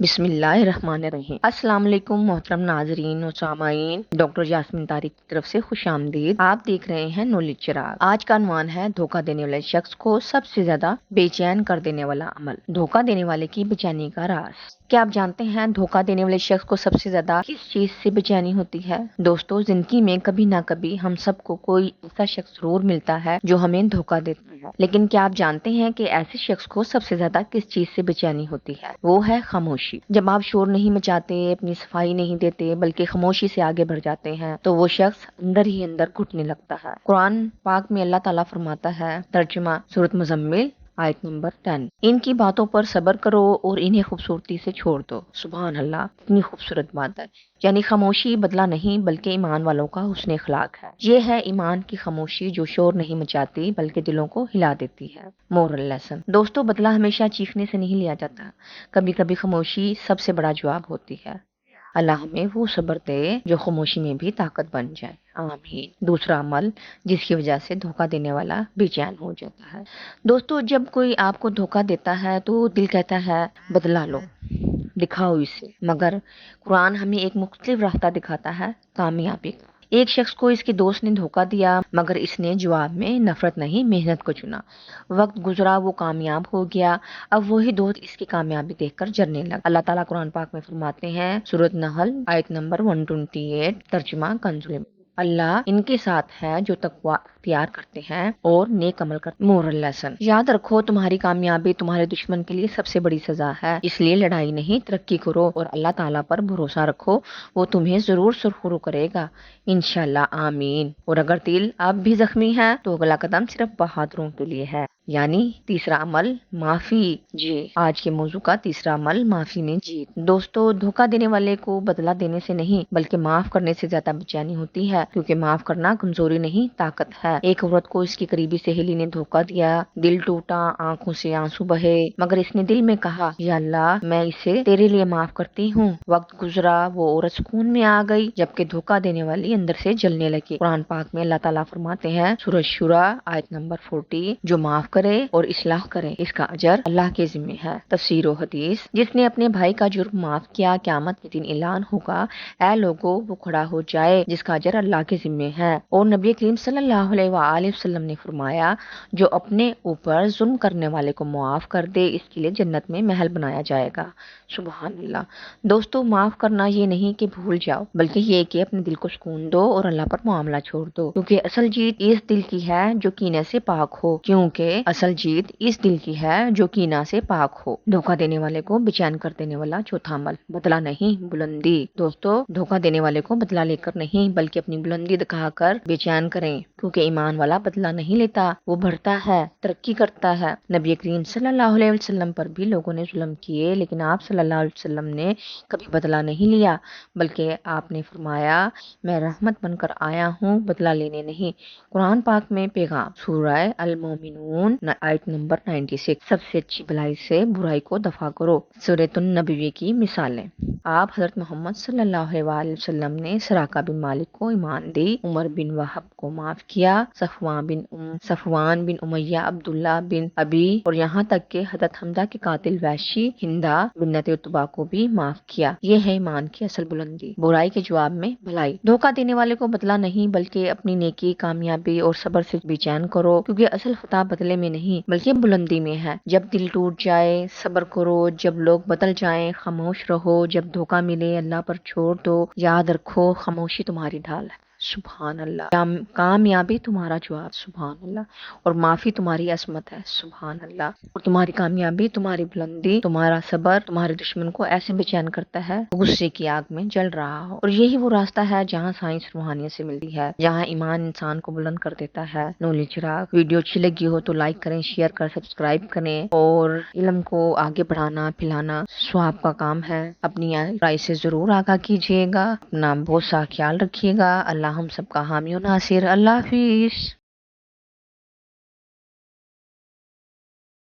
بسم اللہ الرحمن الرحیم۔ السلام علیکم محترم ناظرین و سامعین، ڈاکٹر یاسمین طارق کی طرف سے خوش آمدید۔ آپ دیکھ رہے ہیں نالج چراغ۔ آج کا عنوان ہے دھوکہ دینے والے شخص کو سب سے زیادہ بے چین کر دینے والا عمل، دھوکہ دینے والے کی بے چینی کا راز۔ کیا آپ جانتے ہیں دھوکہ دینے والے شخص کو سب سے زیادہ کس چیز سے بے چینی ہوتی ہے؟ دوستو، زندگی میں کبھی نہ کبھی ہم سب کو کوئی ایسا شخص ضرور ملتا ہے جو ہمیں دھوکہ دیتا ہے، لیکن کیا آپ جانتے ہیں کہ ایسے شخص کو سب سے زیادہ کس چیز سے بے چینی ہوتی ہے؟ وہ ہے خاموشی۔ جب آپ شور نہیں مچاتے، اپنی صفائی نہیں دیتے، بلکہ خاموشی سے آگے بڑھ جاتے ہیں، تو وہ شخص اندر ہی اندر گھٹنے لگتا ہے۔ قرآن پاک میں اللہ تعالیٰ فرماتا ہے، ترجمہ سورۃ مزمل آیت نمبر 10، ان کی باتوں پر صبر کرو اور انہیں خوبصورتی سے چھوڑ دو۔ سبحان اللہ، اتنی خوبصورت بات ہے۔ یعنی خاموشی بدلہ نہیں بلکہ ایمان والوں کا حسن اخلاق ہے۔ یہ ہے ایمان کی خاموشی جو شور نہیں مچاتی بلکہ دلوں کو ہلا دیتی ہے۔ Moral lesson. دوستو، بدلہ ہمیشہ چیخنے سے نہیں لیا جاتا، کبھی کبھی خاموشی سب سے بڑا جواب ہوتی ہے۔ اللہ ہمیں وہ صبر دے جو خاموشی میں بھی طاقت بن جائے، آمین۔ دوسرا عمل جس کی وجہ سے دھوکہ دینے والا بے چین ہو جاتا ہے۔ دوستو، جب کوئی آپ کو دھوکہ دیتا ہے تو دل کہتا ہے بدلہ لو، دکھاؤ اسے، مگر قرآن ہمیں ایک مختلف راستہ دکھاتا ہے، کامیابی کا۔ ایک شخص کو اس کے دوست نے دھوکہ دیا، مگر اس نے جواب میں نفرت نہیں محنت کو چنا۔ وقت گزرا، وہ کامیاب ہو گیا، اب وہی دوست اس کی کامیابی دیکھ کر جلنے لگا۔ اللہ تعالیٰ قرآن پاک میں فرماتے ہیں، سورۃ نحل آیت نمبر 128، ترجمہ کنز الایمان، اللہ ان کے ساتھ ہے جو تقوی اختیار کرتے ہیں اور نیک عمل کرتے ہیں۔ Moral lesson. یاد رکھو، تمہاری کامیابی تمہارے دشمن کے لیے سب سے بڑی سزا ہے، اس لیے لڑائی نہیں، ترقی کرو اور اللہ تعالیٰ پر بھروسہ رکھو، وہ تمہیں ضرور سرخرو کرے گا، انشاءاللہ، آمین۔ اور اگر دل اب بھی زخمی ہے تو اگلا قدم صرف بہادروں کے لیے ہے، یعنی تیسرا عمل معافی۔ جی، آج کے موضوع کا تیسرا عمل معافی میں جیت۔ دوستو، دھوکہ دینے والے کو بدلہ دینے سے نہیں بلکہ معاف کرنے سے زیادہ بے چینی ہوتی ہے، کیونکہ معاف کرنا کمزوری نہیں طاقت ہے۔ ایک عورت کو اس کی قریبی سہیلی نے دھوکہ دیا، دل ٹوٹا، آنکھوں سے آنسو بہے، مگر اس نے دل میں کہا، یا اللہ میں اسے تیرے لیے معاف کرتی ہوں۔ وقت گزرا، وہ عورت سکون میں آ گئی، جبکہ دھوکہ دینے والی اندر سے جلنے لگی۔ قرآن پاک میں اللہ تعالیٰ فرماتے ہیں، سورۃ شورى آیت نمبر 40، جو معاف کرے اور اصلاح کرے اس کا اجر اللہ کے ذمہ ہے۔ تفسیر و حدیث۔ جس نے اپنے بھائی کا جرم معاف کیا، قیامت کے دن اعلان ہوگا، اے لوگو، وہ کھڑا ہو جائے جس کا اجر اللہ کے ذمہ ہے۔ اور نبی کریم صلی اللہ علیہ وآلہ وسلم نے فرمایا، جو اپنے اوپر ظلم کرنے والے کو معاف کر دے، اس کے لیے جنت میں محل بنایا جائے گا۔ سبحان اللہ۔ دوستو، معاف کرنا یہ نہیں کہ بھول جاؤ، بلکہ یہ کہ اپنے دل کو سکون دو اور اللہ پر معاملہ چھوڑ دو، کیونکہ اصل جیت اس دل کی ہے جو کینے سے پاک ہو، دھوکہ دینے والے کو بے چین کر دینے والا چوتھا عمل، بدلہ نہیں بلندی۔ دوستو، دھوکہ دینے والے کو بدلہ لے کر نہیں بلکہ اپنی بلندی دکھا کر بے چین کریں، کیونکہ ایمان والا بدلہ نہیں لیتا، وہ بڑھتا ہے، ترقی کرتا ہے۔ نبی کریم صلی اللہ علیہ وسلم پر بھی لوگوں نے ظلم کیے، لیکن آپ صلی اللہ علیہ وسلم نے کبھی بدلہ نہیں لیا، بلکہ آپ نے فرمایا، میں رحمت بن کر آیا ہوں، بدلہ لینے نہیں۔ قرآن پاک میں پیغام، سورہ المومنون آیت نمبر 96، سب سے اچھی بھلائی سے برائی کو دفع کرو۔ سورۃ النبی کی مثالیں۔ آپ حضرت محمد صلی اللہ علیہ وآلہ وسلم نے سراقہ بن مالک کو ایمان دی، عمر بن وہب کو معاف کیا، صفوان بن امیہ، عبداللہ بن ابی، اور یہاں تک کہ حضرت حمزہ کے قاتل وحشی ہندہ بنت عتبہ کو بھی معاف کیا۔ یہ ہے ایمان کی اصل بلندی، برائی کے جواب میں بھلائی۔ دھوکہ دینے والے کو بدلہ نہیں بلکہ اپنی نیکی، کامیابی اور صبر سے بے چین کرو، کیونکہ اصل فتح بدلے میں نہیں بلکہ بلندی میں ہے۔ جب دل ٹوٹ جائے صبر کرو، جب لوگ بدل جائیں خاموش رہو، جب دھوکہ ملے اللہ پر چھوڑ دو، یاد رکھو خاموشی تمہاری ڈھال ہے، سبحان اللہ، کامیابی تمہارا جواب، سبحان اللہ، اور معافی تمہاری عصمت ہے، سبحان اللہ، اور تمہاری کامیابی، تمہاری بلندی، تمہارا صبر تمہارے دشمن کو ایسے بے چین کرتا ہے غصے کی آگ میں جل رہا ہو۔ اور یہی وہ راستہ ہے جہاں سائنس روحانیت سے ملتی ہے، جہاں ایمان انسان کو بلند کر دیتا ہے۔ نالج چراغ ویڈیو اچھی لگی ہو تو لائک کریں، شیئر کریں، سبسکرائب کریں، اور علم کو آگے بڑھانا پھیلانا ثواب کا کام ہے۔ اپنی رائے سے ضرور آگاہ کیجیے گا، اپنا بہت سا خیال رکھیے گا۔ اللہ ہم سب کا حامی و ناصر۔ اللہ حافظ۔